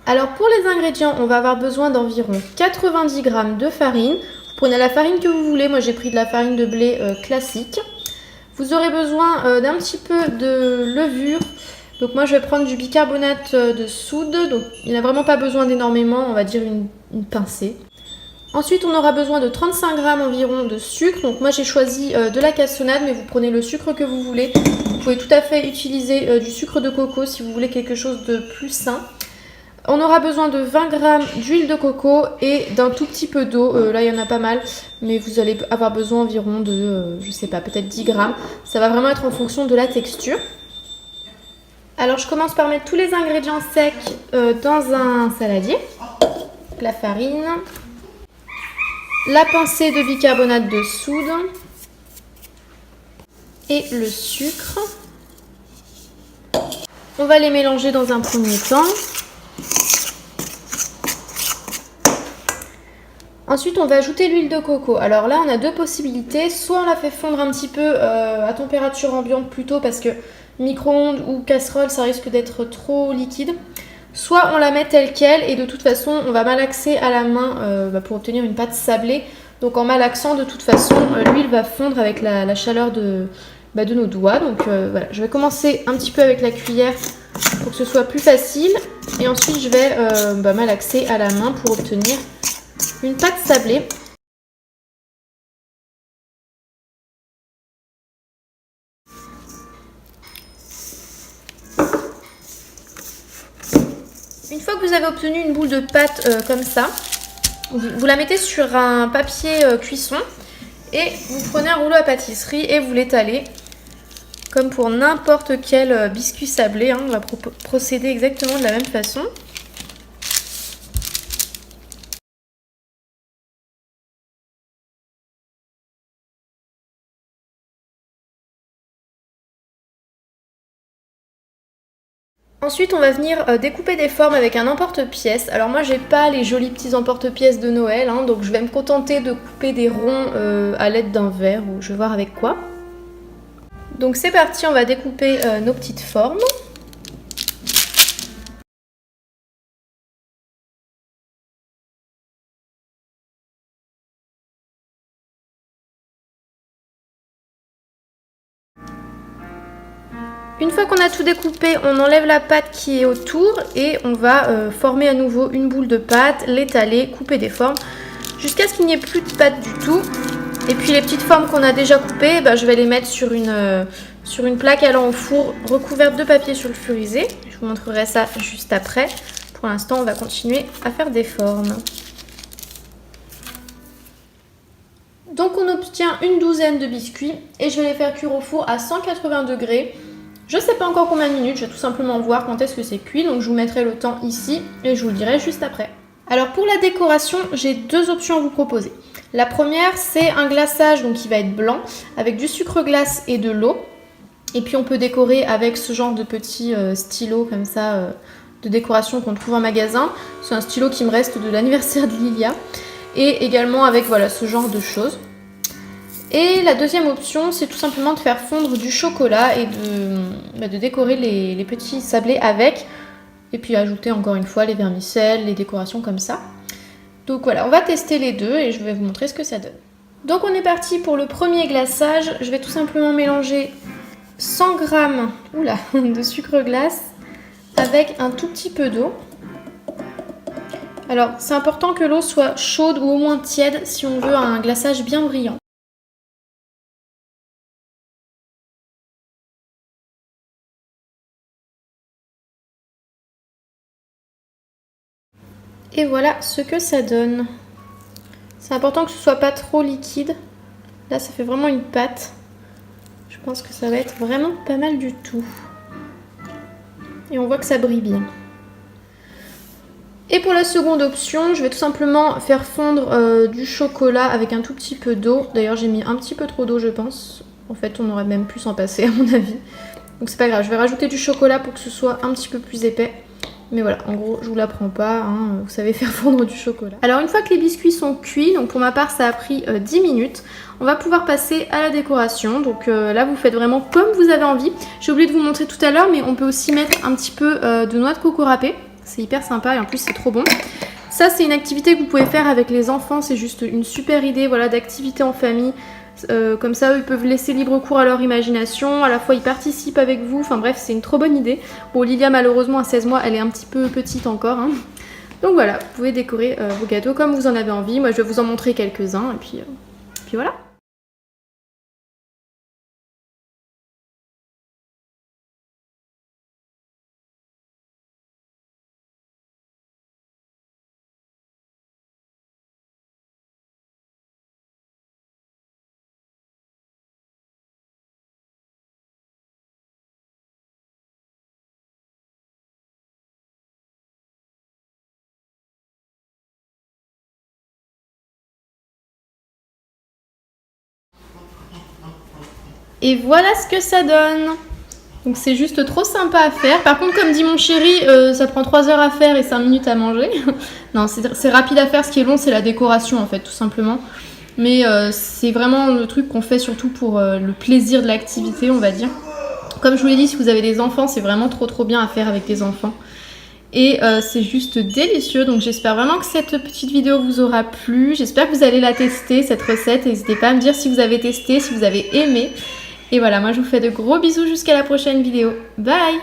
Alors pour les ingrédients, on va avoir besoin d'environ 90 g de farine. Vous prenez la farine que vous voulez, moi j'ai pris de la farine de blé classique. Vous aurez besoin d'un petit peu de levure. Donc moi je vais prendre du bicarbonate de soude, donc il n'a vraiment pas besoin d'énormément, on va dire une pincée. Ensuite on aura besoin de 35 g environ de sucre, donc moi j'ai choisi de la cassonade, mais vous prenez le sucre que vous voulez. Vous pouvez tout à fait utiliser du sucre de coco si vous voulez quelque chose de plus sain. On aura besoin de 20 g d'huile de coco et d'un tout petit peu d'eau. Là, il y en a pas mal, mais vous allez avoir besoin environ de, je sais pas, peut-être 10 g. Ça va vraiment être en fonction de la texture. Alors, je commence par mettre tous les ingrédients secs dans un saladier. La farine, la pincée de bicarbonate de soude et le sucre. On va les mélanger dans un premier temps. Ensuite, on va ajouter l'huile de coco. Alors là, on a deux possibilités. Soit on la fait fondre un petit peu à température ambiante plutôt parce que micro-ondes ou casserole, ça risque d'être trop liquide. Soit on la met telle qu'elle et de toute façon, on va malaxer à la main pour obtenir une pâte sablée. Donc en malaxant, de toute façon, l'huile va fondre avec la chaleur de nos doigts. Donc voilà, je vais commencer un petit peu avec la cuillère pour que ce soit plus facile. Et ensuite, je vais malaxer à la main pour obtenir une pâte sablée. Une fois que vous avez obtenu une boule de pâte comme ça, vous la mettez sur un papier cuisson et vous prenez un rouleau à pâtisserie et vous l'étalez comme pour n'importe quel biscuit sablé. On va procéder exactement de la même façon. Ensuite, on va venir découper des formes avec un emporte-pièce. Alors moi, j'ai pas les jolis petits emporte-pièces de Noël, donc je vais me contenter de couper des ronds à l'aide d'un verre, ou je vais voir avec quoi. Donc c'est parti, on va découper nos petites formes. Une fois qu'on a tout découpé, on enlève la pâte qui est autour et on va former à nouveau une boule de pâte, l'étaler, couper des formes jusqu'à ce qu'il n'y ait plus de pâte du tout. Et puis les petites formes qu'on a déjà coupées, je vais les mettre sur une plaque allant au four recouverte de papier sulfurisé. Je vous montrerai ça juste après. Pour l'instant, on va continuer à faire des formes. Donc on obtient une douzaine de biscuits et je vais les faire cuire au four à 180 degrés. Je ne sais pas encore combien de minutes, je vais tout simplement voir quand est-ce que c'est cuit, donc je vous mettrai le temps ici et je vous le dirai juste après. Alors pour la décoration, j'ai deux options à vous proposer. La première, c'est un glaçage donc qui va être blanc avec du sucre glace et de l'eau. Et puis on peut décorer avec ce genre de petits stylos comme ça de décoration qu'on trouve en magasin. C'est un stylo qui me reste de l'anniversaire de Lilia. Et également avec voilà, ce genre de choses. Et la deuxième option, c'est tout simplement de faire fondre du chocolat et de décorer les petits sablés avec. Et puis ajouter encore une fois les vermicelles, les décorations comme ça. Donc voilà, on va tester les deux et je vais vous montrer ce que ça donne. Donc on est parti pour le premier glaçage. Je vais tout simplement mélanger 100 g de sucre glace avec un tout petit peu d'eau. Alors c'est important que l'eau soit chaude ou au moins tiède si on veut un glaçage bien brillant. Et voilà ce que ça donne. C'est important que ce soit pas trop liquide. Là, ça fait vraiment une pâte. Je pense que ça va être vraiment pas mal du tout. Et on voit que ça brille bien. Et pour la seconde option, je vais tout simplement faire fondre du chocolat avec un tout petit peu d'eau. D'ailleurs, j'ai mis un petit peu trop d'eau, je pense. En fait, on aurait même pu s'en passer, à mon avis. Donc c'est pas grave, je vais rajouter du chocolat pour que ce soit un petit peu plus épais. Mais voilà, en gros, je vous l'apprends pas, vous savez faire fondre du chocolat. Alors une fois que les biscuits sont cuits, donc pour ma part ça a pris 10 minutes, on va pouvoir passer à la décoration. Donc là vous faites vraiment comme vous avez envie. J'ai oublié de vous montrer tout à l'heure, mais on peut aussi mettre un petit peu de noix de coco râpée. C'est hyper sympa et en plus c'est trop bon. Ça c'est une activité que vous pouvez faire avec les enfants, c'est juste une super idée voilà, d'activité en famille. Comme ça eux, ils peuvent laisser libre cours à leur imagination, à la fois ils participent avec vous, enfin bref c'est une trop bonne idée. Bon Lilia malheureusement à 16 mois elle est un petit peu petite encore hein. Donc voilà, vous pouvez décorer vos gâteaux comme vous en avez envie, moi je vais vous en montrer quelques-uns et puis voilà. Et voilà ce que ça donne. Donc c'est juste trop sympa à faire. Par contre, comme dit mon chéri, ça prend 3 heures à faire et 5 minutes à manger. Non, c'est rapide à faire. Ce qui est long, c'est la décoration en fait, tout simplement. Mais c'est vraiment le truc qu'on fait surtout pour le plaisir de l'activité, on va dire. Comme je vous l'ai dit, si vous avez des enfants, c'est vraiment trop bien à faire avec des enfants. Et c'est juste délicieux, donc j'espère vraiment que cette petite vidéo vous aura plu. J'espère que vous allez la tester, cette recette. N'hésitez pas à me dire si vous avez testé, si vous avez aimé. Et voilà, moi je vous fais de gros bisous jusqu'à la prochaine vidéo. Bye!